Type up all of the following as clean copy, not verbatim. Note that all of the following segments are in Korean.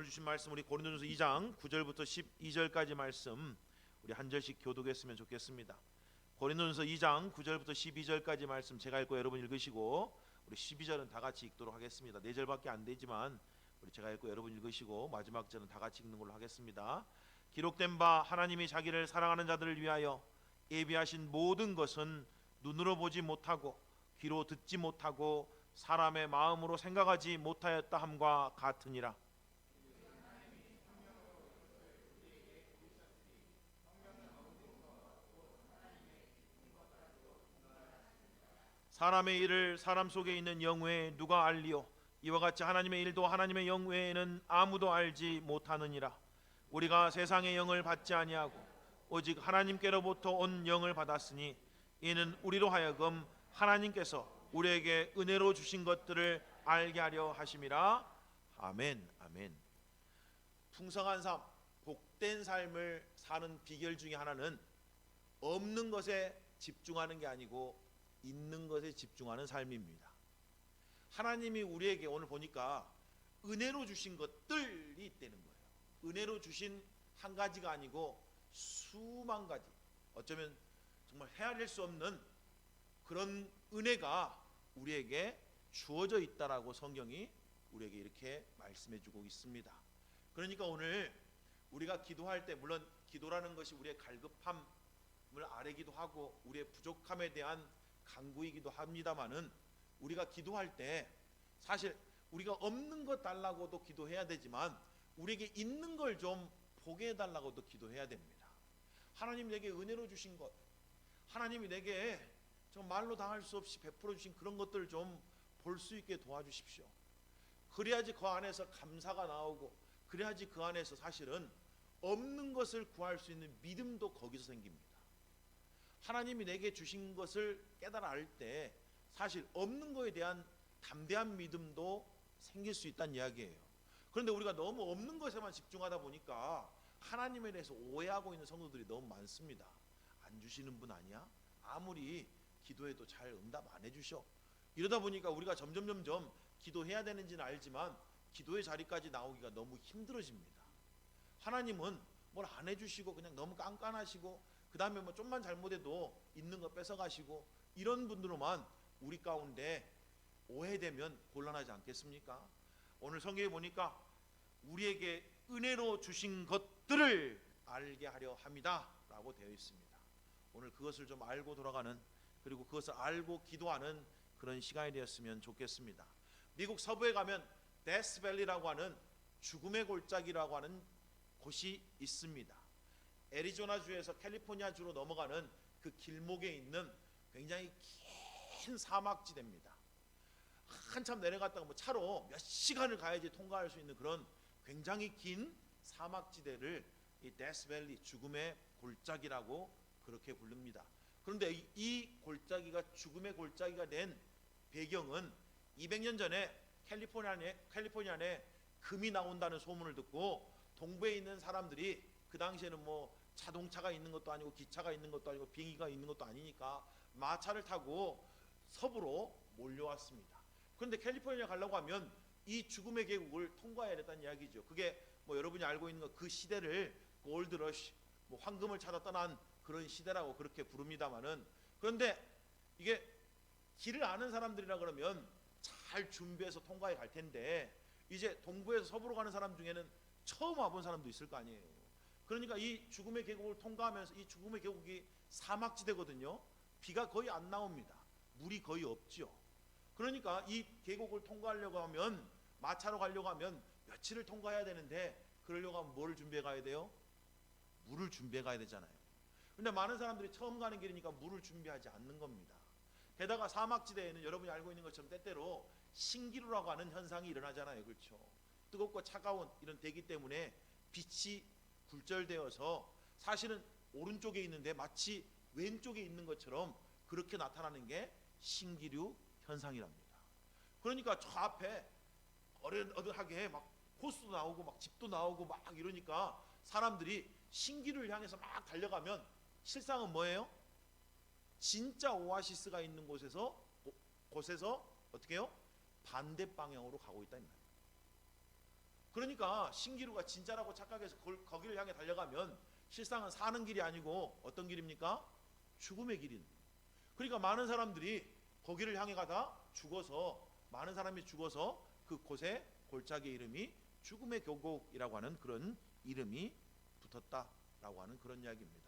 오늘 주신 말씀 우리 고린도전서 2장 9절부터 12절까지 말씀 우리 한 절씩 교독했으면 좋겠습니다. 고린도전서 2장 9절부터 12절까지 말씀 제가 읽고 여러분 읽으시고 우리 12절은 다 같이 읽도록 하겠습니다. 4절밖에 안 되지만 우리 제가 읽고 여러분 읽으시고 마지막 절은 다 같이 읽는 걸로 하겠습니다. 기록된 바 하나님이 자기를 사랑하는 자들을 위하여 예비하신 모든 것은 눈으로 보지 못하고 귀로 듣지 못하고 사람의 마음으로 생각하지 못하였다 함과 같으니라. 사람의 일을 사람 속에 있는 영 외에 누가 알리요? 이와 같이 하나님의 일도 하나님의 영 외에는 아무도 알지 못하느니라. 우리가 세상의 영을 받지 아니하고 오직 하나님께로부터 온 영을 받았으니 이는 우리로 하여금 하나님께서 우리에게 은혜로 주신 것들을 알게 하려 하심이라. 아멘. 아멘. 풍성한 삶, 복된 삶을 사는 비결 중에 하나는 없는 것에 집중하는 게 아니고 있는 것에 집중하는 삶입니다. 하나님이 우리에게 오늘 보니까 은혜로 주신 것들이 있다는 거예요. 은혜로 주신 한 가지가 아니고 수만 가지, 어쩌면 정말 헤아릴 수 없는 그런 은혜가 우리에게 주어져 있다라고 성경이 우리에게 이렇게 말씀해 주고 있습니다. 그러니까 오늘 우리가 기도할 때, 물론 기도라는 것이 우리의 갈급함을 아뢰기도 하고 우리의 부족함에 대한 간구이기도 합니다만은, 우리가 기도할 때 사실 우리가 없는 것 달라고도 기도해야 되지만 우리에게 있는 걸 좀 보게 해달라고도 기도해야 됩니다. 하나님 내게 은혜로 주신 것, 하나님이 내게 좀 말로 다 할 수 없이 베풀어 주신 그런 것들을 좀 볼 수 있게 도와주십시오. 그래야지 그 안에서 감사가 나오고, 그래야지 그 안에서 사실은 없는 것을 구할 수 있는 믿음도 거기서 생깁니다. 하나님이 내게 주신 것을 깨달아 알 때 사실 없는 것에 대한 담대한 믿음도 생길 수 있다는 이야기예요. 그런데 우리가 너무 없는 것에만 집중하다 보니까 하나님에 대해서 오해하고 있는 성도들이 너무 많습니다. 안 주시는 분 아니야? 아무리 기도해도 잘 응답 안 해주셔. 이러다 보니까 우리가 점점 기도해야 되는지는 알지만 기도의 자리까지 나오기가 너무 힘들어집니다. 하나님은 뭘 안 해주시고 그냥 너무 깐깐하시고, 그 다음에 뭐 좀만 잘못해도 있는 거 뺏어가시고, 이런 분들로만 우리 가운데 오해되면 곤란하지 않겠습니까? 오늘 성경에 보니까 우리에게 은혜로 주신 것들을 알게 하려 함이다 라고 되어 있습니다. 오늘 그것을 좀 알고 돌아가는, 그리고 그것을 알고 기도하는 그런 시간이 되었으면 좋겠습니다. 미국 서부에 가면 데스밸리라고 하는 죽음의 골짜기라고 하는 곳이 있습니다. 애리조나주에서 캘리포니아주로 넘어가는 그 길목에 있는 굉장히 긴 사막지대입니다. 한참 내려갔다가 뭐 차로 몇 시간을 가야지 통과할 수 있는 그런 굉장히 긴 사막지대를 이 데스밸리, 죽음의 골짜기라고 그렇게 부릅니다. 그런데 이 골짜기가 죽음의 골짜기가 된 배경은 200년 전에 캘리포니아에 금이 나온다는 소문을 듣고 동부에 있는 사람들이, 그 당시에는 뭐 자동차가 있는 것도 아니고 기차가 있는 것도 아니고 비행기가 있는 것도 아니니까 마차를 타고 서부로 몰려왔습니다. 그런데 캘리포니아 가려고 하면 이 죽음의 계곡을 통과해야 됐다는 이야기죠. 그게 뭐 여러분이 알고 있는 것, 그 시대를 골드러시, 뭐 황금을 찾아 떠난 그런 시대라고 그렇게 부릅니다만은, 그런데 이게 길을 아는 사람들이라 그러면 잘 준비해서 통과해 갈 텐데, 이제 동부에서 서부로 가는 사람 중에는 처음 와본 사람도 있을 거 아니에요. 그러니까 이 죽음의 계곡을 통과하면서, 이 죽음의 계곡이 사막지대거든요. 비가 거의 안 나옵니다. 물이 거의 없죠. 그러니까 이 계곡을 통과하려고 하면, 마차로 가려고 하면 며칠을 통과해야 되는데, 그러려고 하면 뭐를 준비해 가야 돼요? 물을 준비해 가야 되잖아요. 근데 많은 사람들이 처음 가는 길이니까 물을 준비하지 않는 겁니다. 게다가 사막지대에는 여러분이 알고 있는 것처럼 때때로 신기루라고 하는 현상이 일어나잖아요. 그렇죠? 뜨겁고 차가운 이런 대기 때문에 빛이 굴절되어서 사실은 오른쪽에 있는데 마치 왼쪽에 있는 것처럼 그렇게 나타나는 게 신기류 현상이랍니다. 그러니까 저 앞에 어려하게 막 호수도 나오고 막 집도 나오고 막 이러니까 사람들이 신기루를 향해서 막 달려가면 실상은 뭐예요? 진짜 오아시스가 있는 곳에서 어떻게 해요? 반대 방향으로 가고 있다 이 말이에요. 그러니까 신기루가 진짜라고 착각해서 거기를 향해 달려가면 실상은 사는 길이 아니고 어떤 길입니까? 죽음의 길인. 그러니까 많은 사람들이 거기를 향해 가다 죽어서, 많은 사람이 죽어서 그곳에 골짜기 이름이 죽음의 교곡이라고 하는 그런 이름이 붙었다라고 하는 그런 이야기입니다.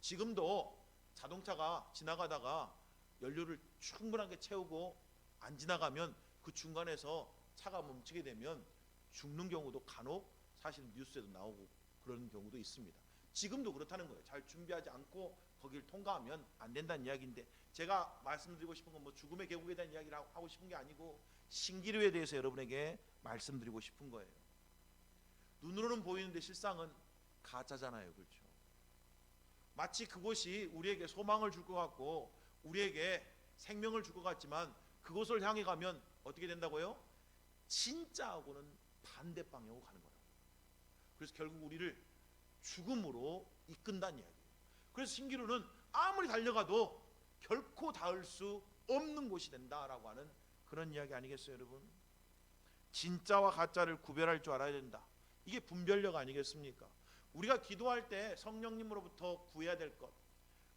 지금도 자동차가 지나가다가 연료를 충분하게 채우고 안 지나가면 그 중간에서 차가 멈추게 되면 죽는 경우도 간혹 사실 뉴스에도 나오고 그런 경우도 있습니다. 지금도 그렇다는 거예요. 잘 준비하지 않고 거기를 통과하면 안 된다는 이야기인데, 제가 말씀드리고 싶은 건 뭐 죽음의 계곡에 대한 이야기를 하고 싶은 게 아니고 신기루에 대해서 여러분에게 말씀드리고 싶은 거예요. 눈으로는 보이는데 실상은 가짜잖아요. 그렇죠? 마치 그곳이 우리에게 소망을 줄 것 같고 우리에게 생명을 줄 것 같지만 그곳을 향해 가면 어떻게 된다고요? 진짜하고는 반대 방향으로 가는 거라고. 그래서 결국 우리를 죽음으로 이끈다는 이야기예요. 그래서 신기루는 아무리 달려가도 결코 닿을 수 없는 곳이 된다라고 하는 그런 이야기 아니겠어요, 여러분? 진짜와 가짜를 구별할 줄 알아야 된다. 이게 분별력 아니겠습니까? 우리가 기도할 때 성령님으로부터 구해야 될 것,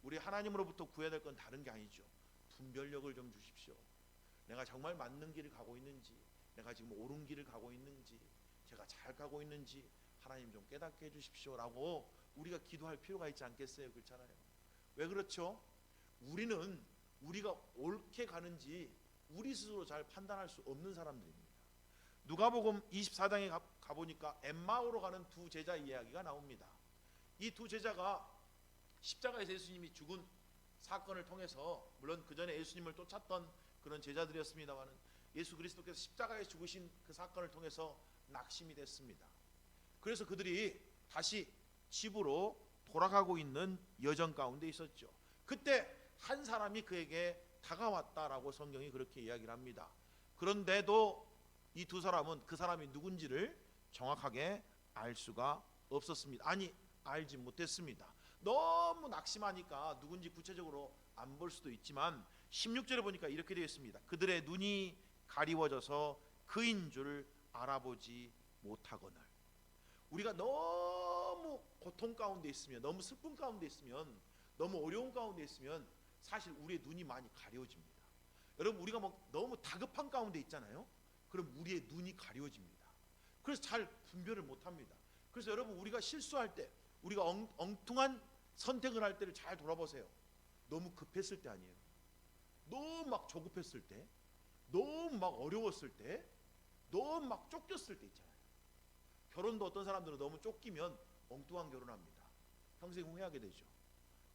우리 하나님으로부터 구해야 될 건 다른 게 아니죠. 분별력을 좀 주십시오. 내가 정말 맞는 길을 가고 있는지, 내가 지금 옳은 길을 가고 있는지, 제가 잘 가고 있는지 하나님 좀 깨닫게 해주십시오 라고 우리가 기도할 필요가 있지 않겠어요? 그렇잖아요. 왜 그렇죠? 우리는 우리가 옳게 가는지 우리 스스로 잘 판단할 수 없는 사람들입니다. 누가복음 24장에 가보니까 엠마오로 가는 두 제자 이야기가 나옵니다. 이 두 제자가 십자가에서 예수님이 죽은 사건을 통해서, 물론 그 전에 예수님을 쫓았던 그런 제자들이었습니다만, 예수 그리스도께서 십자가에 죽으신 그 사건을 통해서 낙심이 됐습니다. 그래서 그들이 다시 집으로 돌아가고 있는 여정 가운데 있었죠. 그때 한 사람이 그에게 다가왔다라고 성경이 그렇게 이야기를 합니다. 그런데도 이 두 사람은 그 사람이 누군지를 정확하게 알 수가 없었습니다. 아니, 알지 못했습니다. 너무 낙심하니까 누군지 구체적으로 안 볼 수도 있지만 16절에 보니까 이렇게 되어 있습니다. 그들의 눈이 가리워져서 그인 줄 알아보지 못하거늘. 우리가 너무 고통 가운데 있으면, 너무 슬픔 가운데 있으면, 너무 어려운 가운데 있으면 사실 우리의 눈이 많이 가려워집니다. 여러분, 우리가 뭐 너무 다급한 가운데 있잖아요. 그럼 우리의 눈이 가려워집니다. 그래서 잘 분별을 못합니다. 그래서 여러분, 우리가 실수할 때, 우리가 엉뚱한 선택을 할 때를 잘 돌아보세요. 너무 급했을 때 아니에요. 너무 막 조급했을 때, 너무 막 어려웠을 때, 너무 막 쫓겼을 때 있잖아요. 결혼도 어떤 사람들은 너무 쫓기면 엉뚱한 결혼합니다. 평생 후회하게 되죠.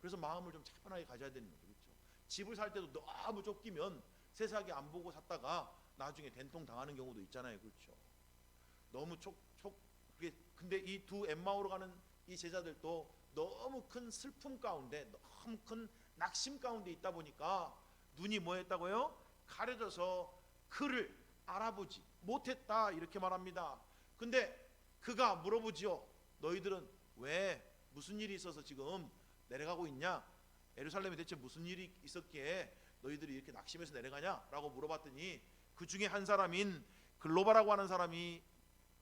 그래서 마음을 좀 차분하게 가져야 되는 거죠. 그렇죠? 집을 살 때도 너무 쫓기면 세상에 안 보고 샀다가 나중에 된통 당하는 경우도 있잖아요. 그렇죠? 너무 근데 이 두 엠마오로 가는 이 제자들도 너무 큰 슬픔 가운데, 너무 큰 낙심 가운데 있다 보니까 눈이 뭐 했다고요? 가려져서 그를 알아보지 못했다, 이렇게 말합니다. 근데 그가 물어보지요. 너희들은 왜, 무슨 일이 있어서 지금 내려가고 있냐? 예루살렘에 대체 무슨 일이 있었기에 너희들이 이렇게 낙심해서 내려가냐? 라고 물어봤더니 그 중에 한 사람인 글로바라고 하는 사람이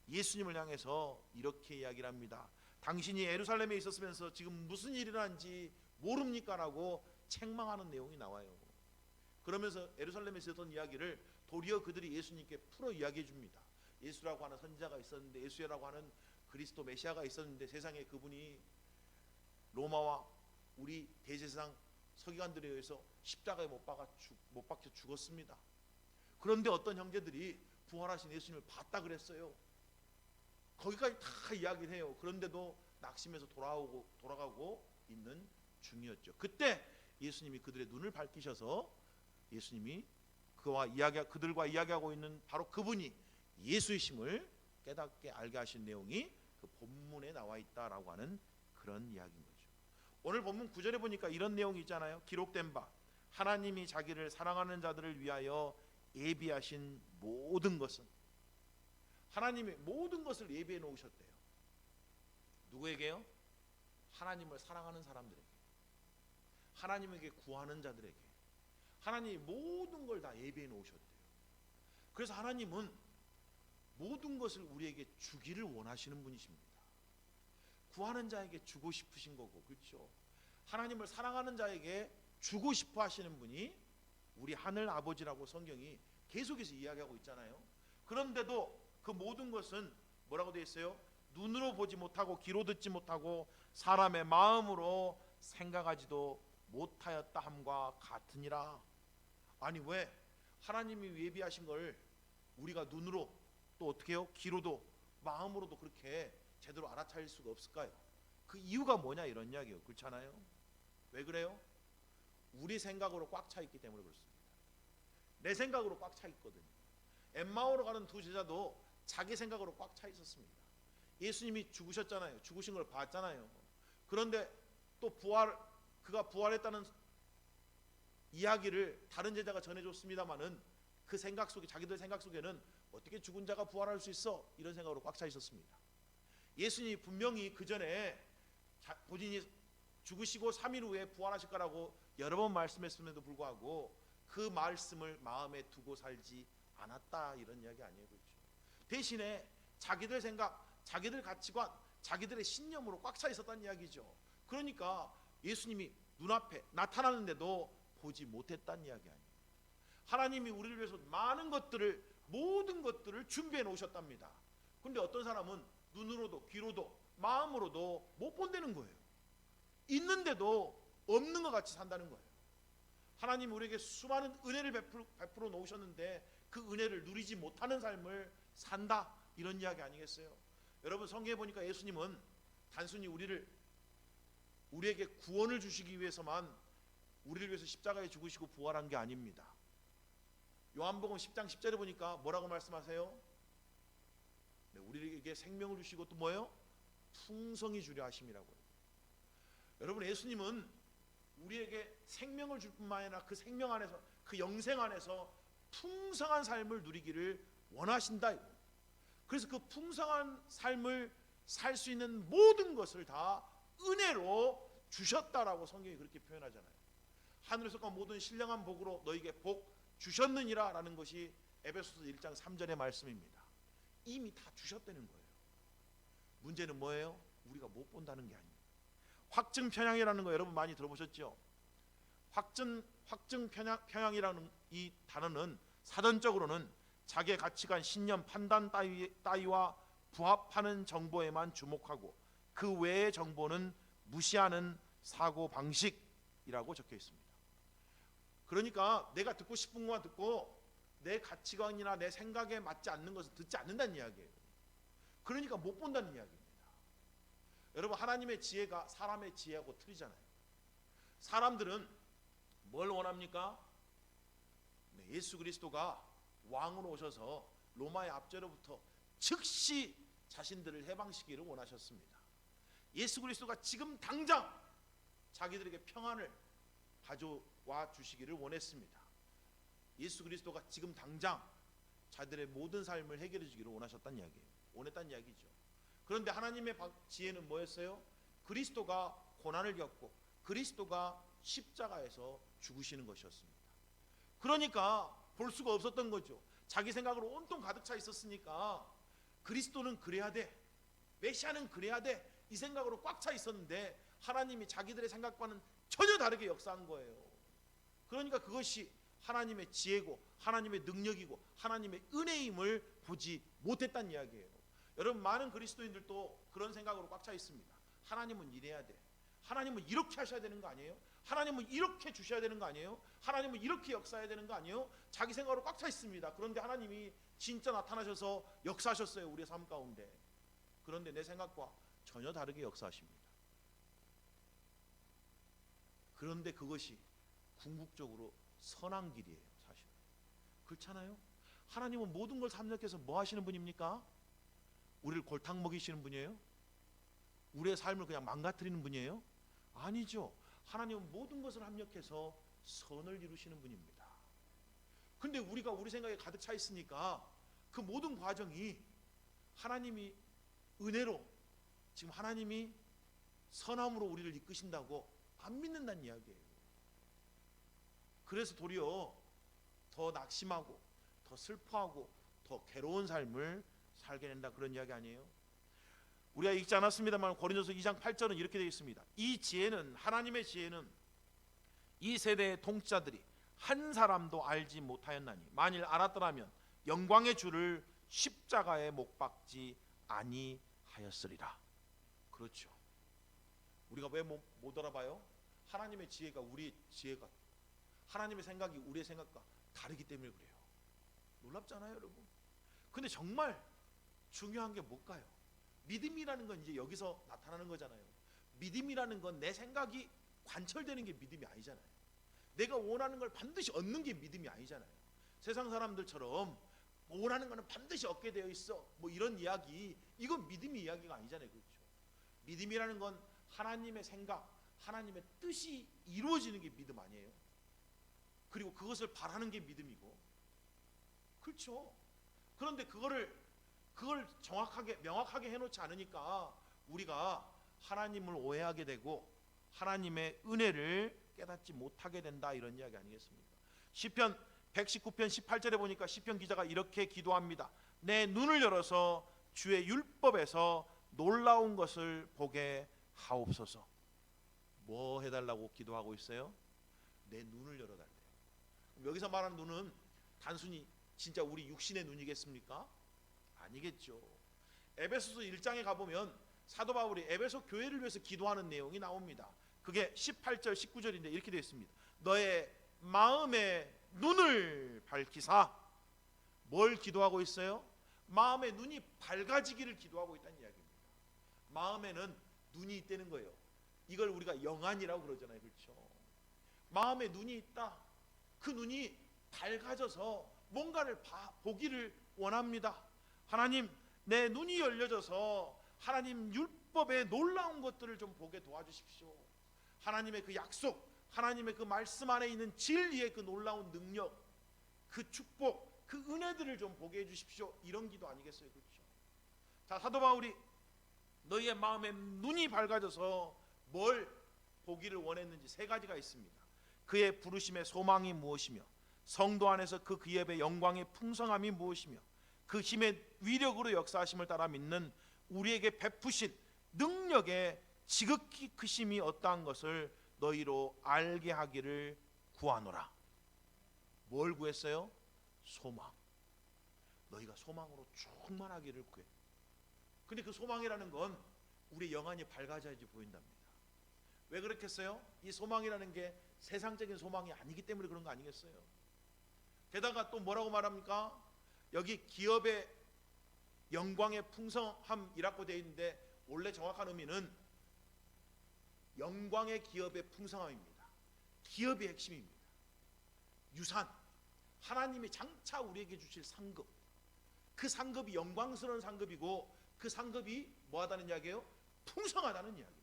예수님을 향해서 이렇게 이야기를 합니다. 당신이 예루살렘에 있었으면서 지금 무슨 일이 일어난지 모릅니까? 라고 책망하는 내용이 나와요. 그러면서 예루살렘에 있었던 이야기를 도리어 그들이 예수님께 풀어 이야기해 줍니다. 예수라고 하는 선지자가 있었는데, 예수라고 하는 그리스도 메시아가 있었는데 세상에 그분이 로마와 우리 대제사장 서기관들에 의해서 십자가에 못 박혀 죽었습니다. 그런데 어떤 형제들이 부활하신 예수님을 봤다 그랬어요. 거기까지 다 이야기를 해요. 그런데도 낙심해서 돌아가고 있는 중이었죠. 그때 예수님이 그들의 눈을 밝히셔서 예수님이 그들과 이야기하고 있는 바로 그분이 예수이심을 깨닫게 알게 하신 내용이 그 본문에 나와 있다라고 하는 그런 이야기인 거죠. 오늘 본문 9절에 보니까 이런 내용이 있잖아요. 기록된 바 하나님이 자기를 사랑하는 자들을 위하여 예비하신 모든 것은, 하나님이 모든 것을 예비해 놓으셨대요. 누구에게요? 하나님을 사랑하는 사람들에게, 하나님에게 구하는 자들에게 하나님이 모든 걸 다 예비해 놓으셨대요. 그래서 하나님은 모든 것을 우리에게 주기를 원하시는 분이십니다. 구하는 자에게 주고 싶으신 거고, 그렇죠? 하나님을 사랑하는 자에게 주고 싶어 하시는 분이 우리 하늘 아버지라고 성경이 계속해서 이야기하고 있잖아요. 그런데도 그 모든 것은 뭐라고 되어 있어요? 눈으로 보지 못하고 귀로 듣지 못하고 사람의 마음으로 생각하지도 못하였다 함과 같으니라. 아니, 왜 하나님이 예비하신 걸 우리가 눈으로 또 어떻게 해요? 귀로도 마음으로도 그렇게 제대로 알아차릴 수가 없을까요? 그 이유가 뭐냐, 이런 이야기예요. 그렇잖아요? 왜 그래요? 우리 생각으로 꽉 차 있기 때문에 그렇습니다. 내 생각으로 꽉 차 있거든요. 엠마오로 가는 두 제자도 자기 생각으로 꽉 차 있었습니다. 예수님이 죽으셨잖아요. 죽으신 걸 봤잖아요. 그런데 또 그가 부활했다는 이야기를 다른 제자가 전해줬습니다마는 그 생각 속에, 자기들 생각 속에는 어떻게 죽은 자가 부활할 수 있어? 이런 생각으로 꽉 차 있었습니다. 예수님이 분명히 그 전에 본인이 죽으시고 3일 후에 부활하실 거라고 여러 번 말씀했음에도 불구하고 그 말씀을 마음에 두고 살지 않았다, 이런 이야기 아니에요, 그렇죠? 대신에 자기들 생각, 자기들 가치관, 자기들의 신념으로 꽉 차 있었다는 이야기죠. 그러니까 예수님이 눈앞에 나타나는데도 보지 못했다는 이야기 아니에요. 하나님이 우리를 위해서 많은 것들을, 모든 것들을 준비해 놓으셨답니다. 그런데 어떤 사람은 눈으로도 귀로도 마음으로도 못 본다는 거예요. 있는데도 없는 것 같이 산다는 거예요. 하나님이 우리에게 수많은 은혜를 베풀어 놓으셨는데 그 은혜를 누리지 못하는 삶을 산다, 이런 이야기 아니겠어요? 여러분, 성경에 보니까 예수님은 단순히 우리에게 구원을 주시기 위해서만 우리를 위해서 십자가에 죽으시고 부활한 게 아닙니다. 요한복음 10장 10절에 보니까 뭐라고 말씀하세요? 네, 우리에게 생명을 주시고 또 뭐예요? 풍성히 주려 하심이라고요. 여러분, 예수님은 우리에게 생명을 줄 뿐만 아니라 그 생명 안에서, 그 영생 안에서 풍성한 삶을 누리기를 원하신다. 그래서 그 풍성한 삶을 살 수 있는 모든 것을 다 은혜로 주셨다라고 성경이 그렇게 표현하잖아요. 하늘에서 온 모든 신령한 복으로 너에게 복 주셨느니라 라는 것이 에베소서 1장 3절의 말씀입니다. 이미 다 주셨다는 거예요. 문제는 뭐예요? 우리가 못 본다는 게 아니에요. 확증 편향이라는 거 여러분 많이 들어보셨죠? 확증 편향이라는 이 단어는 사전적으로는 자기의 가치관, 신념, 판단 따위와 부합하는 정보에만 주목하고 그 외의 정보는 무시하는 사고 방식이라고 적혀 있습니다. 그러니까 내가 듣고 싶은 것만 듣고 내 가치관이나 내 생각에 맞지 않는 것을 듣지 않는다는 이야기예요. 그러니까 못 본다는 이야기입니다. 여러분, 하나님의 지혜가 사람의 지혜하고 틀리잖아요. 사람들은 뭘 원합니까? 네, 예수 그리스도가 왕으로 오셔서 로마의 압제로부터 즉시 자신들을 해방시키기를 원하셨습니다. 예수 그리스도가 지금 당장 자기들에게 평안을 가져와 주시기를 원했습니다. 예수 그리스도가 지금 당장 자들의 모든 삶을 해결해 주기를 원하셨다는 이야기예요. 원했다는 이야기죠. 그런데 하나님의 지혜는 뭐였어요? 그리스도가 고난을 겪고 그리스도가 십자가에서 죽으시는 것이었습니다. 그러니까 볼 수가 없었던 거죠. 자기 생각으로 온통 가득 차 있었으니까 그리스도는 그래야 돼, 메시아는 그래야 돼, 이 생각으로 꽉 차 있었는데 하나님이 자기들의 생각과는 전혀 다르게 역사한 거예요. 그러니까 그것이 하나님의 지혜고 하나님의 능력이고 하나님의 은혜임을 보지 못했다는 이야기예요. 여러분, 많은 그리스도인들도 그런 생각으로 꽉 차 있습니다. 하나님은 이래야 돼, 하나님은 이렇게 하셔야 되는 거 아니에요? 하나님은 이렇게 주셔야 되는 거 아니에요? 하나님은 이렇게 역사해야 되는 거 아니에요? 자기 생각으로 꽉 차 있습니다. 그런데 하나님이 진짜 나타나셔서 역사하셨어요, 우리의 삶 가운데. 그런데 내 생각과 전혀 다르게 역사하십니다. 그런데 그것이 궁극적으로 선한 길이에요, 사실. 그렇잖아요? 하나님은 모든 걸 섭렵해서 뭐 하시는 분입니까? 우리를 골탕 먹이시는 분이에요? 우리의 삶을 그냥 망가뜨리는 분이에요? 아니죠. 하나님은 모든 것을 합력해서 선을 이루시는 분입니다. 근데 우리가 우리 생각에 가득 차 있으니까 그 모든 과정이 하나님이 은혜로, 지금 하나님이 선함으로 우리를 이끄신다고 안 믿는다는 이야기예요. 그래서 도리어 더 낙심하고 더 슬퍼하고 더 괴로운 삶을 살게 된다, 그런 이야기 아니에요? 우리가 읽지 않았습니다만 고린도서 2장 8절은 이렇게 되어 있습니다. 이 지혜는, 하나님의 지혜는 이 세대의 통치자들이 한 사람도 알지 못하였나니 만일 알았더라면 영광의 주를 십자가에 못 박지 아니하였으리라. 그렇죠. 우리가 왜 못 알아봐요? 하나님의 지혜가 우리의 지혜가, 하나님의 생각이 우리의 생각과 다르기 때문에 그래요. 놀랍잖아요, 여러분. 근데 정말 중요한 게 뭘까요? 믿음이라는 건 이제 여기서 나타나는 거잖아요. 믿음이라는 건 내 생각이 관철되는 게 믿음이 아니잖아요. 내가 원하는 걸 반드시 얻는 게 믿음이 아니잖아요. 세상 사람들처럼 원하는 거는 반드시 얻게 되어 있어, 뭐 이런 이야기, 이건 믿음의 이야기가 아니잖아요. 그렇죠? 믿음이라는 건 하나님의 생각, 하나님의 뜻이 이루어지는 게 믿음 아니에요? 그리고 그것을 바라는 게 믿음이고, 그렇죠? 그런데 그걸 정확하게 명확하게 해놓지 않으니까 우리가 하나님을 오해하게 되고 하나님의 은혜를 깨닫지 못하게 된다, 이런 이야기 아니겠습니까? 시편 119편 18절에 보니까 시편 기자가 이렇게 기도합니다. 내 눈을 열어서 주의 율법에서 놀라운 것을 보게 하옵소서. 뭐 해달라고 기도하고 있어요? 내 눈을 열어달래요. 여기서 말하는 눈은 단순히 진짜 우리 육신의 눈이겠습니까? 아니겠죠. 에베소서 1장에 가보면 사도 바울이 에베소 교회를 위해서 기도하는 내용이 나옵니다. 그게 18절 19절인데 이렇게 되어 있습니다. 너의 마음의 눈을 밝히사. 뭘 기도하고 있어요? 마음의 눈이 밝아지기를 기도하고 있다는 이야기입니다. 마음에는 눈이 있다는 거예요. 이걸 우리가 영안이라고 그러잖아요. 그렇죠? 마음에 눈이 있다. 그 눈이 밝아져서 뭔가를 보기를 원합니다. 하나님, 내 눈이 열려져서 하나님 율법의 놀라운 것들을 좀 보게 도와주십시오. 하나님의 그 약속, 하나님의 그 말씀 안에 있는 진리의 그 놀라운 능력, 그 축복, 그 은혜들을 좀 보게 해주십시오. 이런 기도 아니겠어요? 그렇죠? 자, 사도 바울이 너희의 마음에 눈이 밝아져서 뭘 보기를 원했는지 세 가지가 있습니다. 그의 부르심의 소망이 무엇이며, 성도 안에서 그 기업의 영광의 풍성함이 무엇이며, 그 힘의 위력으로 역사하심을 따라 믿는 우리에게 베푸신 능력의 지극히 크심이 어떠한 것을 너희로 알게 하기를 구하노라. 뭘 구했어요? 소망. 너희가 소망으로 충만하기를 구해. 근데 그 소망이라는 건 우리 영안이 밝아져야지 보인답니다. 왜 그렇겠어요? 이 소망이라는 게 세상적인 소망이 아니기 때문에 그런 거 아니겠어요? 게다가 또 뭐라고 말합니까? 여기 기업의 영광의 풍성함이라고 되어 있는데 원래 정확한 의미는 영광의 기업의 풍성함입니다. 기업의 핵심입니다. 유산, 하나님이 장차 우리에게 주실 상급, 그 상급이 영광스러운 상급이고 그 상급이 뭐하다는 이야기예요? 풍성하다는 이야기입니다.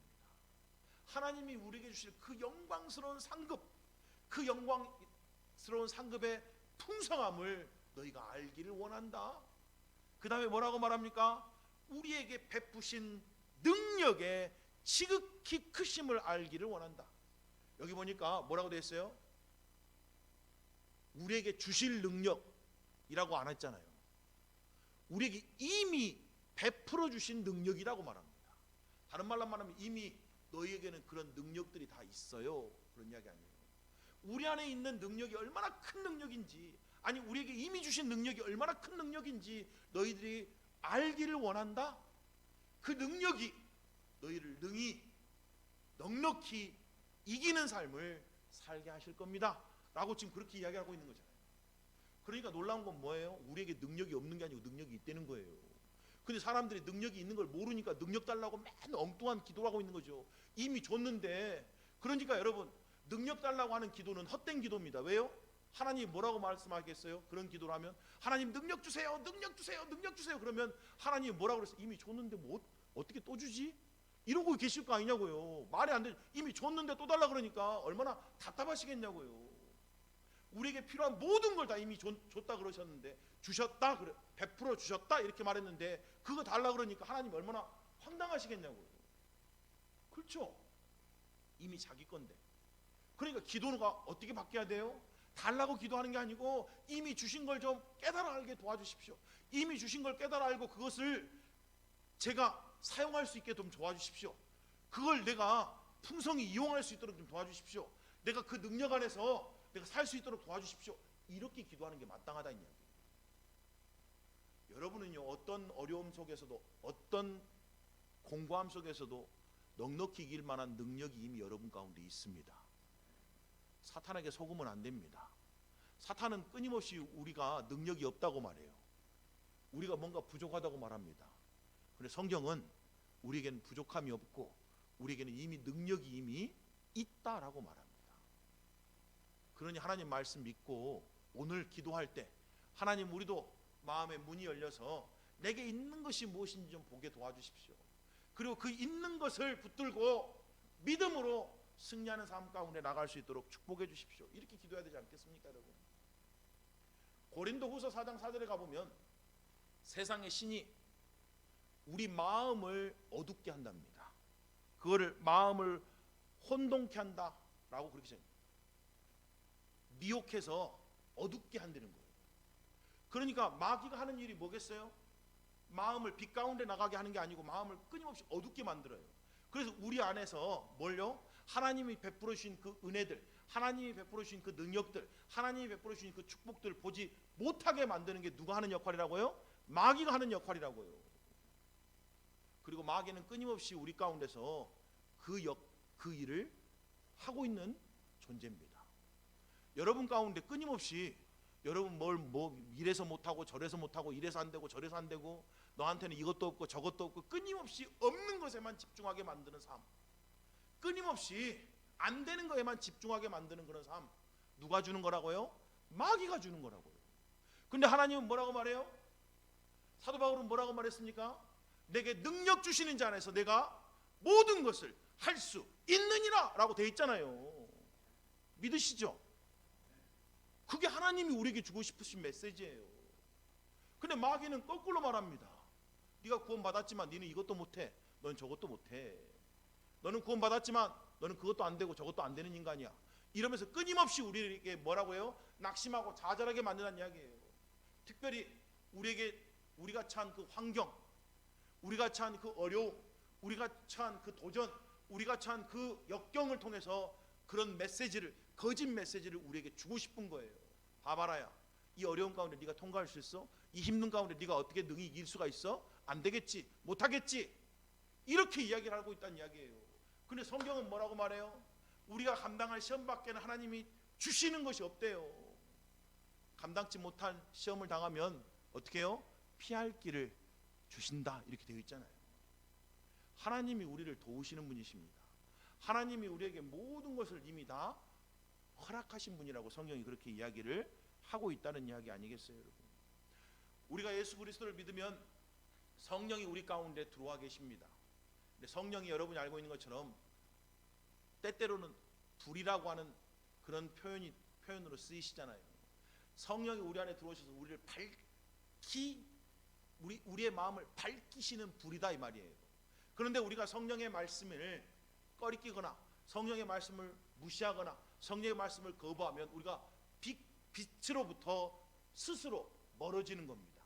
하나님이 우리에게 주실 그 영광스러운 상급, 그 영광스러운 상급의 풍성함을 너희가 알기를 원한다. 그 다음에 뭐라고 말합니까? 우리에게 베푸신 능력의 지극히 크심을 알기를 원한다. 여기 보니까 뭐라고 되어 있어요? 우리에게 주실 능력이라고 안 했잖아요. 우리에게 이미 베풀어 주신 능력이라고 말합니다. 다른 말로 말하면 이미 너희에게는 그런 능력들이 다 있어요, 그런 이야기 아니에요. 우리 안에 있는 능력이 얼마나 큰 능력인지, 아니 우리에게 이미 주신 능력이 얼마나 큰 능력인지 너희들이 알기를 원한다. 그 능력이 너희를 능히 넉넉히 이기는 삶을 살게 하실 겁니다 라고 지금 그렇게 이야기하고 있는 거잖아요. 그러니까 놀라운 건 뭐예요? 우리에게 능력이 없는 게 아니고 능력이 있다는 거예요. 근데 사람들이 능력이 있는 걸 모르니까 능력 달라고 맨 엉뚱한 기도를 하고 있는 거죠. 이미 줬는데. 그러니까 여러분, 능력 달라고 하는 기도는 헛된 기도입니다. 왜요? 하나님 뭐라고 말씀하겠어요? 그런 기도를 하면 하나님 능력 주세요, 능력 주세요, 능력 주세요. 그러면 하나님 뭐라고 그랬어요? 이미 줬는데 뭐 어떻게 또 주지? 이러고 계실 거 아니냐고요. 말이 안 돼. 이미 줬는데 또 달라 그러니까 얼마나 답답하시겠냐고요. 우리에게 필요한 모든 걸 다 이미 줬다 그러셨는데, 주셨다, 그래, 베풀어 주셨다 이렇게 말했는데 그거 달라 그러니까 하나님 얼마나 황당하시겠냐고요. 그렇죠? 이미 자기 건데. 그러니까 기도가 어떻게 바뀌어야 돼요? 달라고 기도하는 게 아니고 이미 주신 걸 좀 깨달아 알게 도와주십시오. 이미 주신 걸 깨달아 알고 그것을 제가 사용할 수 있게 좀 도와주십시오. 그걸 내가 풍성히 이용할 수 있도록 좀 도와주십시오. 내가 그 능력 안에서 내가 살 수 있도록 도와주십시오. 이렇게 기도하는 게 마땅하다 이 이야기예요. 여러분은요, 어떤 어려움 속에서도, 어떤 공고함 속에서도 넉넉히 이길 만한 능력이 이미 여러분 가운데 있습니다. 사탄에게 속으면 안 됩니다. 사탄은 끊임없이 우리가 능력이 없다고 말해요. 우리가 뭔가 부족하다고 말합니다. 그런데 성경은 우리에게는 부족함이 없고 우리에게는 이미 능력이 이미 있다라고 말합니다. 그러니 하나님 말씀 믿고 오늘 기도할 때 하나님, 우리도 마음의 문이 열려서 내게 있는 것이 무엇인지 좀 보게 도와주십시오. 그리고 그 있는 것을 붙들고 믿음으로 승리하는 삶 가운데 나갈 수 있도록 축복해 주십시오. 이렇게 기도해야 되지 않겠습니까, 여러분? 고린도후서 4장 4절에 가보면 세상의 신이 우리 마음을 어둡게 한답니다. 그거를 마음을 혼동케 한다라고 그렇게 생각합니다. 미혹해서 어둡게 한다는 거예요. 그러니까 마귀가 하는 일이 뭐겠어요? 마음을 빛 가운데 나가게 하는 게 아니고 마음을 끊임없이 어둡게 만들어요. 그래서 우리 안에서 뭘요? 하나님이 베풀어 주신 그 은혜들, 하나님이 베풀어 주신 그 능력들, 하나님이 베풀어 주신 그 축복들을 보지 못하게 만드는 게 누가 하는 역할이라고요? 마귀가 하는 역할이라고요. 그리고 마귀는 끊임없이 우리 가운데서 그 일을 하고 있는 존재입니다. 여러분 가운데 끊임없이 여러분 이래서 못하고 저래서 못하고 이래서 안 되고 저래서 안 되고 너한테는 이것도 없고 저것도 없고 끊임없이 없는 것에만 집중하게 만드는 삶, 끊임없이 안 되는 것에만 집중하게 만드는 그런 삶, 누가 주는 거라고요? 마귀가 주는 거라고요. 근데 하나님은 뭐라고 말해요? 사도 바울은 뭐라고 말했습니까? 내게 능력 주시는 자 안에서 내가 모든 것을 할 수 있느니라 라고 되어 있잖아요. 믿으시죠? 그게 하나님이 우리에게 주고 싶으신 메시지예요. 근데 마귀는 거꾸로 말합니다. 네가 구원받았지만 너는 이것도 못해, 넌 저것도 못해. 너는 구원받았지만 너는 그것도 안 되고 저것도 안 되는 인간이야. 이러면서 끊임없이 우리에게 뭐라고 해요? 낙심하고 좌절하게 만드는 이야기예요. 특별히 우리가 처한 그 환경, 우리가 처한 그 어려움, 우리가 처한 그 도전, 우리가 처한 그 역경을 통해서 그런 메시지를, 거짓 메시지를 우리에게 주고 싶은 거예요. 봐봐라야, 이 어려움 가운데 네가 통과할 수 있어? 이 힘든 가운데 네가 어떻게 능히 이길 수가 있어? 안 되겠지, 못하겠지, 이렇게 이야기를 하고 있다는 이야기예요. 근데 성경은 뭐라고 말해요? 우리가 감당할 시험 밖에는 하나님이 주시는 것이 없대요. 감당치 못한 시험을 당하면 어떻게 해요? 피할 길을 주신다, 이렇게 되어 있잖아요. 하나님이 우리를 도우시는 분이십니다. 하나님이 우리에게 모든 것을 이미 다 허락하신 분이라고 성경이 그렇게 이야기를 하고 있다는 이야기 아니겠어요, 여러분? 우리가 예수 그리스도를 믿으면 성령이 우리 가운데 들어와 계십니다. 근데 성령이 여러분이 알고 있는 것처럼 때때로는 불이라고 하는 그런 표현으로 쓰이시잖아요. 성령이 우리 안에 들어오셔서 우리를 우리의 마음을 밝히시는 불이다 이 말이에요. 그런데 우리가 성령의 말씀을 꺼리끼거나 성령의 말씀을 무시하거나 성령의 말씀을 거부하면 우리가 빛으로부터 스스로 멀어지는 겁니다.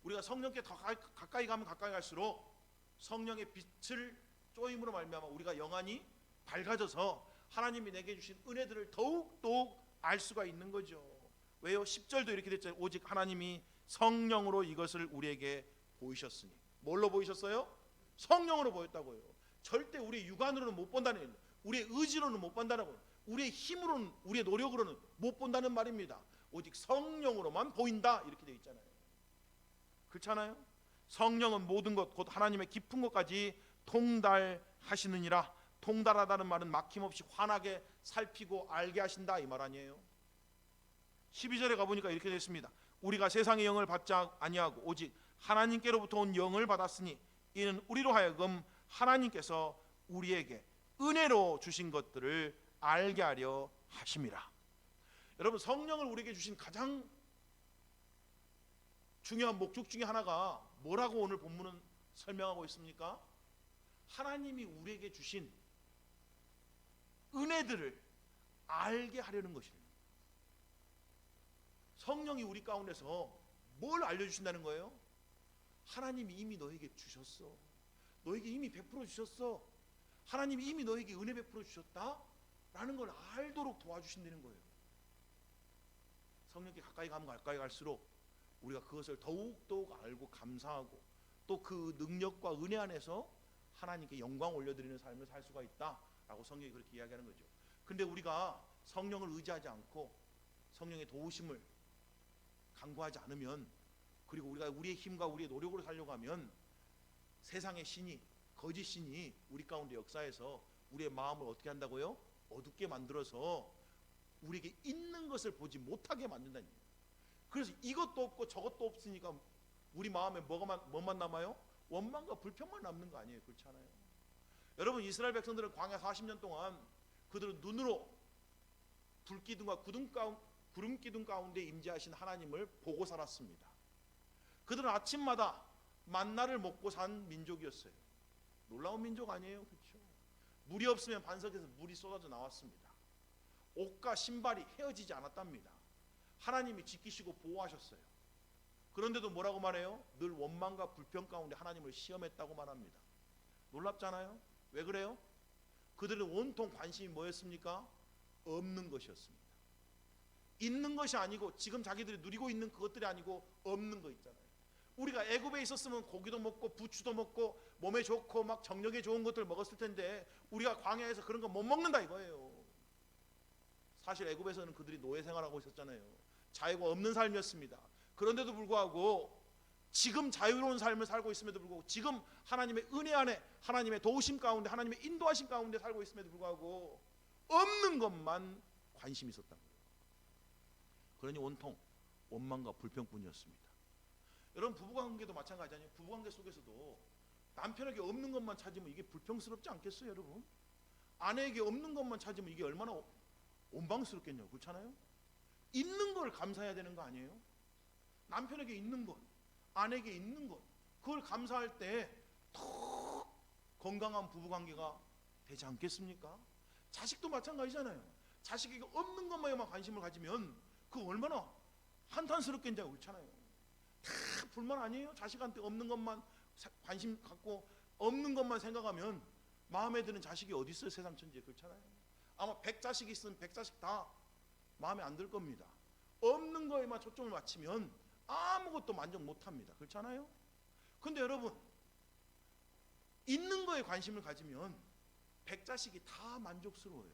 우리가 성령께 더 가까이 가면 가까이 갈수록 성령의 빛을 쪼임으로 말미암아 우리가 영안이 밝아져서 하나님이 내게 주신 은혜들을 더욱 알 수가 있는 거죠. 왜요? 10절도 이렇게 됐잖아요. 오직 하나님이 성령으로 이것을 우리에게 보이셨으니. 뭘로 보이셨어요? 성령으로 보였다고요. 절대 우리 육안으로는 못 본다는 얘기예요. 우리의 의지로는 못 본다는 거예요. 우리의 힘으로는, 우리의 노력으로는 못 본다는 말입니다. 오직 성령으로만 보인다, 이렇게 되어 있잖아요. 그렇잖아요? 성령은 모든 것, 곧 하나님의 깊은 것까지 통달하시느니라. 통달하다는 말은 막힘없이 환하게 살피고 알게 하신다, 이 말 아니에요? 12절에 가보니까 이렇게 됐습니다. 우리가 세상의 영을 받지 아니하고 오직 하나님께로부터 온 영을 받았으니 이는 우리로 하여금 하나님께서 우리에게 은혜로 주신 것들을 알게 하려 하심이라. 여러분, 성령을 우리에게 주신 가장 중요한 목적 중에 하나가 뭐라고 오늘 본문은 설명하고 있습니까? 하나님이 우리에게 주신 은혜들을 알게 하려는 것입니다. 성령이 우리 가운데서 뭘 알려주신다는 거예요? 하나님이 이미 너에게 주셨어. 너에게 이미 베풀어 주셨어. 하나님이 이미 너에게 은혜 베풀어 주셨다 라는 걸 알도록 도와주신다는 거예요. 성령께 가까이 가면 가까이 갈수록 우리가 그것을 더욱더욱 알고 감사하고 또 그 능력과 은혜 안에서 하나님께 영광 올려드리는 삶을 살 수가 있다라고 성경이 그렇게 이야기하는 거죠. 근데 우리가 성령을 의지하지 않고 성령의 도우심을 간구하지 않으면, 그리고 우리가 우리의 힘과 우리의 노력으로 살려고 하면 세상의 신이, 거짓 신이 우리 가운데 역사해서 우리의 마음을 어떻게 한다고요? 어둡게 만들어서 우리에게 있는 것을 보지 못하게 만든다는 거예요. 그래서 이것도 없고 저것도 없으니까 우리 마음에 뭐만 남아요? 원망과 불평만 남는 거 아니에요? 그렇잖아요. 여러분, 이스라엘 백성들은 광야 40년 동안 그들은 눈으로 불기둥과 구름기둥 가운데 임재하신 하나님을 보고 살았습니다. 그들은 아침마다 만나를 먹고 산 민족이었어요. 놀라운 민족 아니에요? 그렇죠? 물이 없으면 반석에서 물이 쏟아져 나왔습니다. 옷과 신발이 헤어지지 않았답니다. 하나님이 지키시고 보호하셨어요. 그런데도 뭐라고 말해요? 늘 원망과 불평 가운데 하나님을 시험했다고 말합니다. 놀랍잖아요? 왜 그래요? 그들은 온통 관심이 뭐였습니까? 없는 것이었습니다. 있는 것이 아니고, 지금 자기들이 누리고 있는 그것들이 아니고 없는 거 있잖아요. 우리가 애굽에 있었으면 고기도 먹고 부추도 먹고 몸에 좋고 막 정력에 좋은 것들 먹었을 텐데 우리가 광야에서 그런 거 못 먹는다 이거예요. 사실 애굽에서는 그들이 노예 생활하고 있었잖아요. 자유가 없는 삶이었습니다. 그런데도 불구하고 지금 자유로운 삶을 살고 있음에도 불구하고, 지금 하나님의 은혜 안에, 하나님의 도우심 가운데, 하나님의 인도하심 가운데 살고 있음에도 불구하고 없는 것만 관심이 있었다는 거예요. 그러니 온통 원망과 불평뿐이었습니다. 여러분, 부부관계도 마찬가지잖아요. 부부관계 속에서도 남편에게 없는 것만 찾으면 이게 불평스럽지 않겠어요? 여러분, 아내에게 없는 것만 찾으면 이게 얼마나 원망스럽겠냐고. 그렇잖아요. 있는 걸 감사해야 되는 거 아니에요? 남편에게 있는 것, 아내에게 있는 것, 그걸 감사할 때 더 건강한 부부관계가 되지 않겠습니까? 자식도 마찬가지잖아요. 자식에게 없는 것만에만 관심을 가지면 그 얼마나 한탄스럽겠냐고. 그렇잖아요. 다 불만 아니에요? 자식한테 없는 것만 관심 갖고 없는 것만 생각하면 마음에 드는 자식이 어디 있어요? 세상 천지에. 그렇잖아요. 아마 100자식 있으면 100자식 다 마음에 안 들 겁니다. 없는 거에만 초점을 맞추면 아무것도 만족 못합니다. 그렇잖아요. 근데 여러분, 있는 거에 관심을 가지면 100자식이 다 만족스러워요.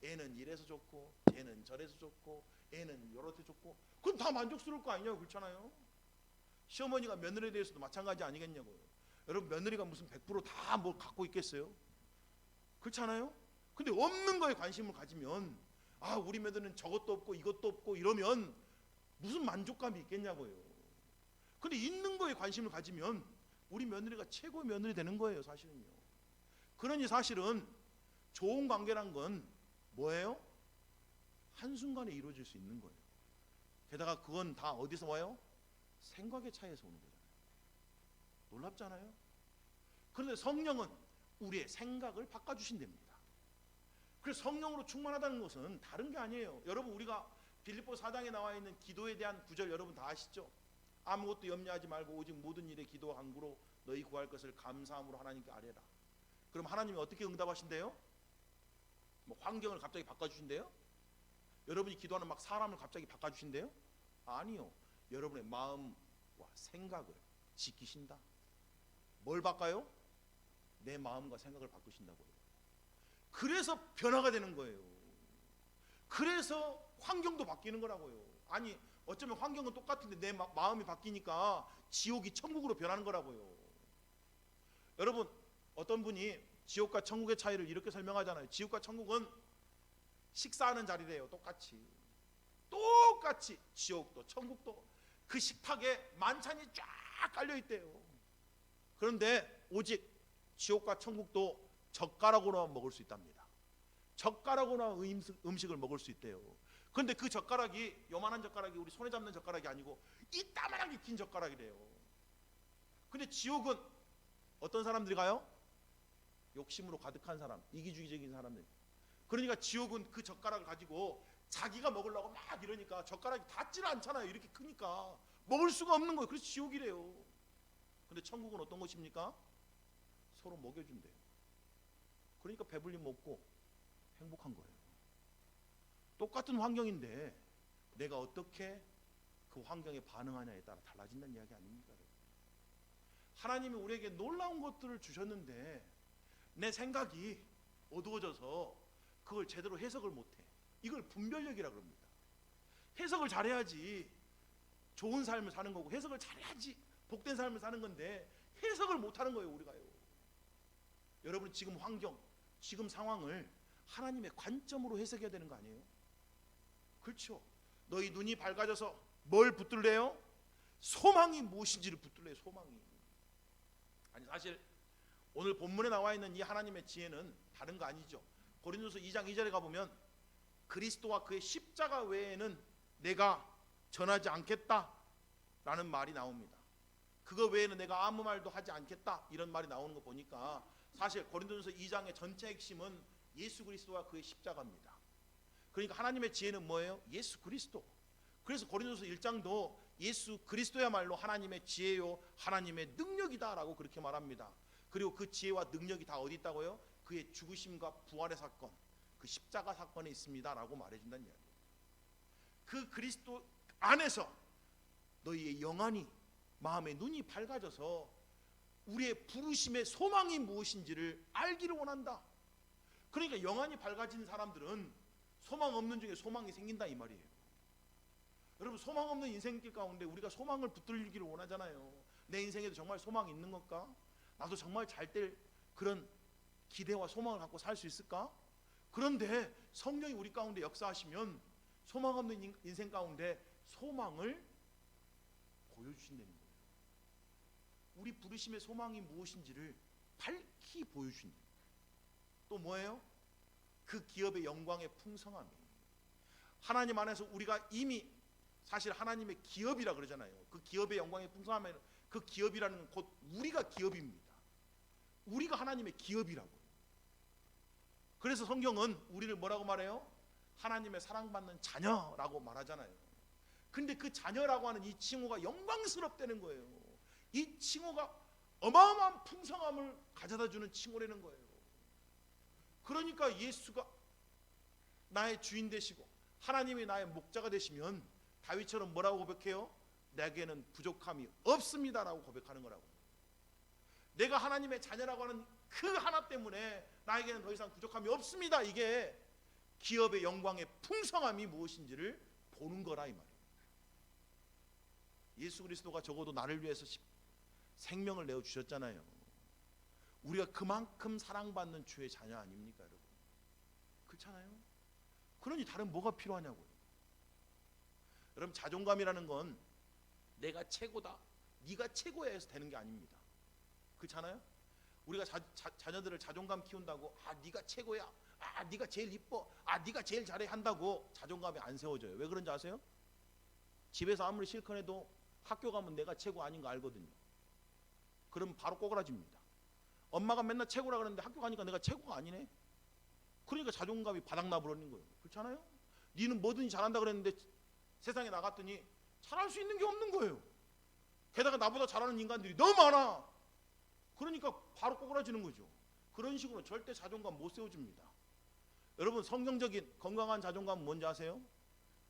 애는 이래서 좋고, 쟤는 저래서 좋고, 애는 요렇게 좋고, 그럼 다 만족스러울 거 아니냐고. 그렇잖아요. 시어머니가 며느리에 대해서도 마찬가지 아니겠냐고요. 여러분, 며느리가 무슨 100% 다 뭐 갖고 있겠어요? 그렇잖아요. 근데 없는 거에 관심을 가지면, 아, 우리 며느리는 저것도 없고 이것도 없고 이러면 무슨 만족감이 있겠냐고요. 근데 있는 거에 관심을 가지면 우리 며느리가 최고의 며느리 되는 거예요, 사실은요. 그러니 사실은 좋은 관계란 건 뭐예요? 한순간에 이루어질 수 있는 거예요. 게다가 그건 다 어디서 와요? 생각의 차이에서 오는 거잖아요. 놀랍잖아요. 그런데 성령은 우리의 생각을 바꿔주신답니다. 그래서 성령으로 충만하다는 것은 다른 게 아니에요. 여러분, 우리가 빌립보 4장에 나와 있는 기도에 대한 구절 여러분 다 아시죠? 아무것도 염려하지 말고 오직 모든 일에 기도와 간구로 너희 구할 것을 감사함으로 하나님께 아뢰라. 그럼 하나님이 어떻게 응답하신대요? 뭐 환경을 갑자기 바꿔주신대요? 여러분이 기도하는 막 사람을 갑자기 바꿔주신대요? 아니요. 여러분의 마음과 생각을 지키신다. 뭘 바꿔요? 내 마음과 생각을 바꾸신다고요. 그래서 변화가 되는 거예요. 그래서 환경도 바뀌는 거라고요. 아니, 어쩌면 환경은 똑같은데 내 마음이 바뀌니까 지옥이 천국으로 변하는 거라고요. 여러분, 어떤 분이 지옥과 천국의 차이를 이렇게 설명하잖아요. 지옥과 천국은 식사하는 자리래요. 똑같이 지옥도 천국도 그 식탁에 만찬이 쫙 깔려 있대요. 그런데 오직 지옥과 천국도 젓가락으로만 먹을 수 있답니다. 젓가락으로만 음식을 먹을 수 있대요. 그런데 그 젓가락이 요만한 젓가락이 우리 손에 잡는 젓가락이 아니고 이따만하게 긴 젓가락이래요. 근데 지옥은 어떤 사람들이 가요? 욕심으로 가득한 사람, 이기주의적인 사람들. 그러니까 지옥은 그 젓가락을 가지고 자기가 먹으려고 막 이러니까 젓가락이 닿질 않잖아요. 이렇게 크니까 먹을 수가 없는 거예요. 그래서 지옥이래요. 근데 천국은 어떤 것입니까? 서로 먹여준대요. 그러니까 배불리 먹고 행복한 거예요. 똑같은 환경인데 내가 어떻게 그 환경에 반응하냐에 따라 달라진다는 이야기 아닙니까? 하나님이 우리에게 놀라운 것들을 주셨는데 내 생각이 어두워져서 그걸 제대로 해석을 못해. 이걸 분별력이라 그럽니다. 해석을 잘해야지 좋은 삶을 사는 거고, 해석을 잘해야지 복된 삶을 사는 건데 해석을 못하는 거예요, 우리가요. 여러분, 지금 환경, 지금 상황을 하나님의 관점으로 해석해야 되는 거 아니에요? 그렇죠. 너희 눈이 밝아져서 뭘 붙들래요? 소망이 무엇인지를 붙들래요. 소망이. 아니, 사실 오늘 본문에 나와 있는 이 하나님의 지혜는 다른 거 아니죠. 고린도서 2장 2절에 가보면 그리스도와 그의 십자가 외에는 내가 전하지 않겠다라는 말이 나옵니다. 그거 외에는 내가 아무 말도 하지 않겠다, 이런 말이 나오는 거 보니까 사실 고린도전서 2장의 전체 핵심은 예수 그리스도와 그의 십자가입니다. 그러니까 하나님의 지혜는 뭐예요? 예수 그리스도. 그래서 고린도전서 1장도 예수 그리스도야말로 하나님의 지혜요 하나님의 능력이다라고 그렇게 말합니다. 그리고 그 지혜와 능력이 다 어디 있다고요? 그의 죽으심과 부활의 사건, 그 십자가 사건에 있습니다라고 말해준다는 이야기예요. 그 그리스도 안에서 너희의 영안이, 마음의 눈이 밝아져서 우리의 부르심의 소망이 무엇인지를 알기를 원한다. 그러니까 영안이 밝아진 사람들은 소망 없는 중에 소망이 생긴다, 이 말이에요. 여러분, 소망 없는 인생길 가운데 우리가 소망을 붙들기를 원하잖아요. 내 인생에도 정말 소망이 있는 걸까? 나도 정말 잘 될 그런 기대와 소망을 갖고 살 수 있을까? 그런데 성령이 우리 가운데 역사하시면 소망 없는 인생 가운데 소망을 보여주신다는 거예요. 우리 부르심의 소망이 무엇인지를 밝히 보여주신다. 또 뭐예요? 그 기업의 영광의 풍성함이, 하나님 안에서 우리가 이미 사실 하나님의 기업이라 그러잖아요. 그 기업의 영광의 풍성함에, 그 기업이라는 곧 우리가 기업입니다. 우리가 하나님의 기업이라고요. 그래서 성경은 우리를 뭐라고 말해요? 하나님의 사랑받는 자녀라고 말하잖아요. 근데 그 자녀라고 하는 이 칭호가 영광스럽다는 거예요. 이 칭호가 어마어마한 풍성함을 가져다 주는 칭호라는 거예요. 그러니까 예수가 나의 주인 되시고 하나님이 나의 목자가 되시면 다윗처럼 뭐라고 고백해요? 내게는 부족함이 없습니다라고 고백하는 거라고. 내가 하나님의 자녀라고 하는 그 하나 때문에 나에게는 더 이상 부족함이 없습니다. 이게 기업의 영광의 풍성함이 무엇인지를 보는 거라, 이 말이에요. 예수 그리스도가 적어도 나를 위해서 생명을 내어 주셨잖아요. 우리가 그만큼 사랑받는 주의 자녀 아닙니까, 여러분? 그렇잖아요. 그러니 다른 뭐가 필요하냐고요. 여러분, 자존감이라는 건 내가 최고다, 네가 최고야 해서 되는 게 아닙니다. 그렇잖아요. 우리가 자녀들을 자존감 키운다고 네가 최고야, 네가 제일 이뻐, 네가 제일 잘해 한다고 자존감이 안 세워져요. 왜 그런지 아세요? 집에서 아무리 실컷 해도 학교 가면 내가 최고 아닌 거 알거든요. 그럼 바로 꼬그라집니다. 엄마가 맨날 최고라 그러는데 학교 가니까 내가 최고가 아니네. 그러니까 자존감이 바닥나 버리는 거예요. 그렇잖아요. 니는 뭐든지 잘한다 그랬는데 세상에 나갔더니 잘할 수 있는 게 없는 거예요. 게다가 나보다 잘하는 인간들이 너무 많아. 그러니까 바로 꼬그라지는 거죠. 그런 식으로 절대 자존감 못 세워줍니다. 여러분, 성경적인 건강한 자존감은 뭔지 아세요?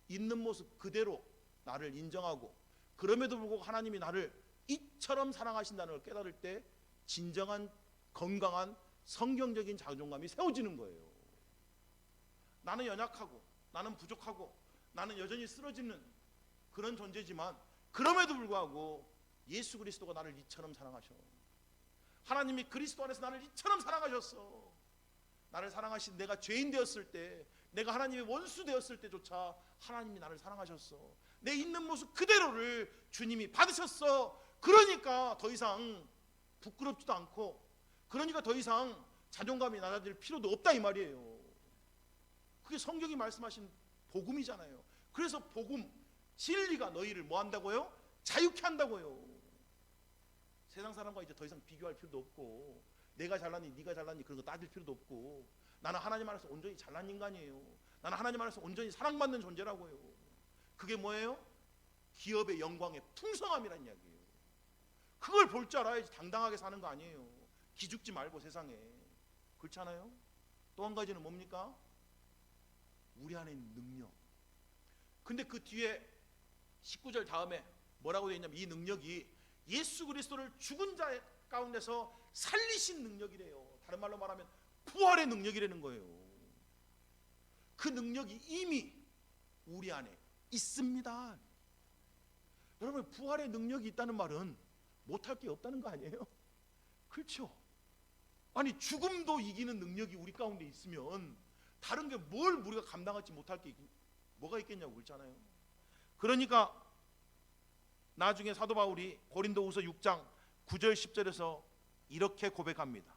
있는 모습 그대로 나를 인정하고, 그럼에도 불구하고 하나님이 나를 이처럼 사랑하신다는 걸 깨달을 때 진정한 건강한 성경적인 자존감이 세워지는 거예요. 나는 연약하고, 나는 부족하고, 나는 여전히 쓰러지는 그런 존재지만 그럼에도 불구하고 예수 그리스도가 나를 이처럼 사랑하셔. 하나님이 그리스도 안에서 나를 이처럼 사랑하셨어. 나를 사랑하신, 내가 죄인 되었을 때, 내가 하나님의 원수 되었을 때조차 하나님이 나를 사랑하셨어. 내 있는 모습 그대로를 주님이 받으셨어. 그러니까 더 이상 부끄럽지도 않고, 그러니까 더 이상 자존감이 낮아질 필요도 없다, 이 말이에요. 그게 성경이 말씀하신 복음이잖아요. 그래서 복음, 진리가 너희를 뭐 한다고요? 자유케 한다고요. 세상 사람과 이제 더 이상 비교할 필요도 없고, 내가 잘났니 네가 잘났니 그런 거 따질 필요도 없고, 나는 하나님 안에서 온전히 잘난 인간이에요. 나는 하나님 안에서 온전히 사랑받는 존재라고요. 그게 뭐예요? 기업의 영광의 풍성함이란 이야기예요. 그걸 볼 줄 알아야지 당당하게 사는 거 아니에요. 기죽지 말고 세상에. 그렇잖아요. 또 한 가지는 뭡니까? 우리 안에 있는 능력. 근데 그 뒤에 19절 다음에 뭐라고 되어 있냐면 이 능력이 예수 그리스도를 죽은 자 가운데서 살리신 능력이래요. 다른 말로 말하면 부활의 능력이라는 거예요. 그 능력이 이미 우리 안에 있습니다. 여러분, 부활의 능력이 있다는 말은 못할 게 없다는 거 아니에요? 그렇죠? 아니, 죽음도 이기는 능력이 우리 가운데 있으면 다른 게 뭘 우리가 감당하지 못할 게 뭐가 있겠냐고. 그렇잖아요. 그러니까 나중에 사도 바울이 고린도후서 6장 9절 10절에서 이렇게 고백합니다.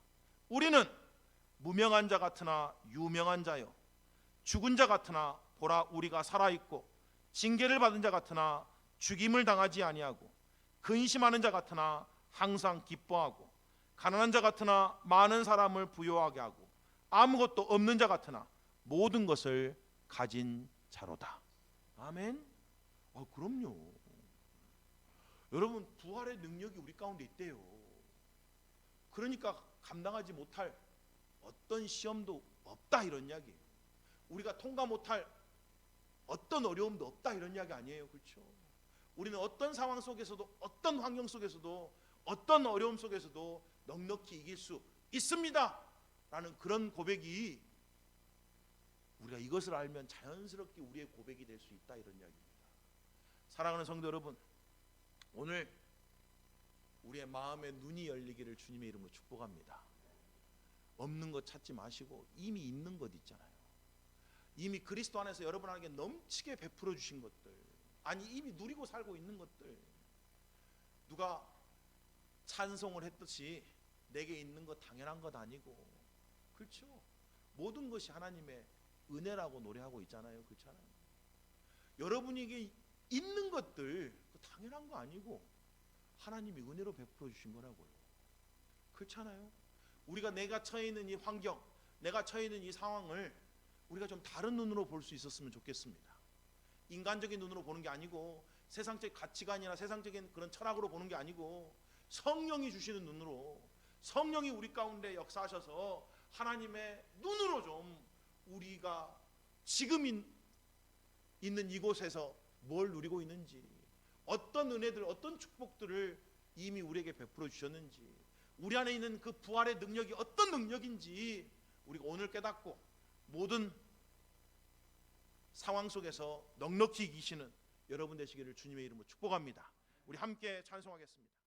우리는 무명한 자 같으나 유명한 자요, 죽은 자 같으나 보라 우리가 살아있고, 징계를 받은 자 같으나 죽임을 당하지 아니하고, 근심하는 자 같으나 항상 기뻐하고, 가난한 자 같으나 많은 사람을 부요하게 하고, 아무것도 없는 자 같으나 모든 것을 가진 자로다. 아멘. 그럼요. 여러분, 부활의 능력이 우리 가운데 있대요. 그러니까 감당하지 못할 어떤 시험도 없다 이런 이야기예요. 우리가 통과 못할 어떤 어려움도 없다 이런 이야기 아니에요. 그렇죠? 우리는 어떤 상황 속에서도, 어떤 환경 속에서도, 어떤 어려움 속에서도 넉넉히 이길 수 있습니다 라는 그런 고백이, 우리가 이것을 알면 자연스럽게 우리의 고백이 될 수 있다 이런 이야기입니다. 사랑하는 성도 여러분, 오늘 우리의 마음의 눈이 열리기를 주님의 이름으로 축복합니다. 없는 것 찾지 마시고 이미 있는 것 있잖아요. 이미 그리스도 안에서 여러분에게 넘치게 베풀어 주신 것들, 아니 이미 누리고 살고 있는 것들, 누가 찬송을 했듯이 내게 있는 것 당연한 것 아니고, 그렇죠? 모든 것이 하나님의 은혜라고 노래하고 있잖아요. 그렇잖아요. 여러분에게 있는 것들 당연한 거 아니고 하나님이 은혜로 베풀어 주신 거라고요. 그렇잖아요. 우리가 내가 처해 있는 이 환경, 내가 처해 있는 이 상황을 우리가 좀 다른 눈으로 볼 수 있었으면 좋겠습니다. 인간적인 눈으로 보는 게 아니고, 세상적 가치관이나 세상적인 그런 철학으로 보는 게 아니고, 성령이 주시는 눈으로, 성령이 우리 가운데 역사하셔서 하나님의 눈으로 좀 우리가 지금 있는 이곳에서 뭘 누리고 있는지, 어떤 은혜들, 어떤 축복들을 이미 우리에게 베풀어 주셨는지, 우리 안에 있는 그 부활의 능력이 어떤 능력인지 우리가 오늘 깨닫고 모든 상황 속에서 넉넉히 이기시는 여러분 되시기를 주님의 이름으로 축복합니다. 우리 함께 찬송하겠습니다.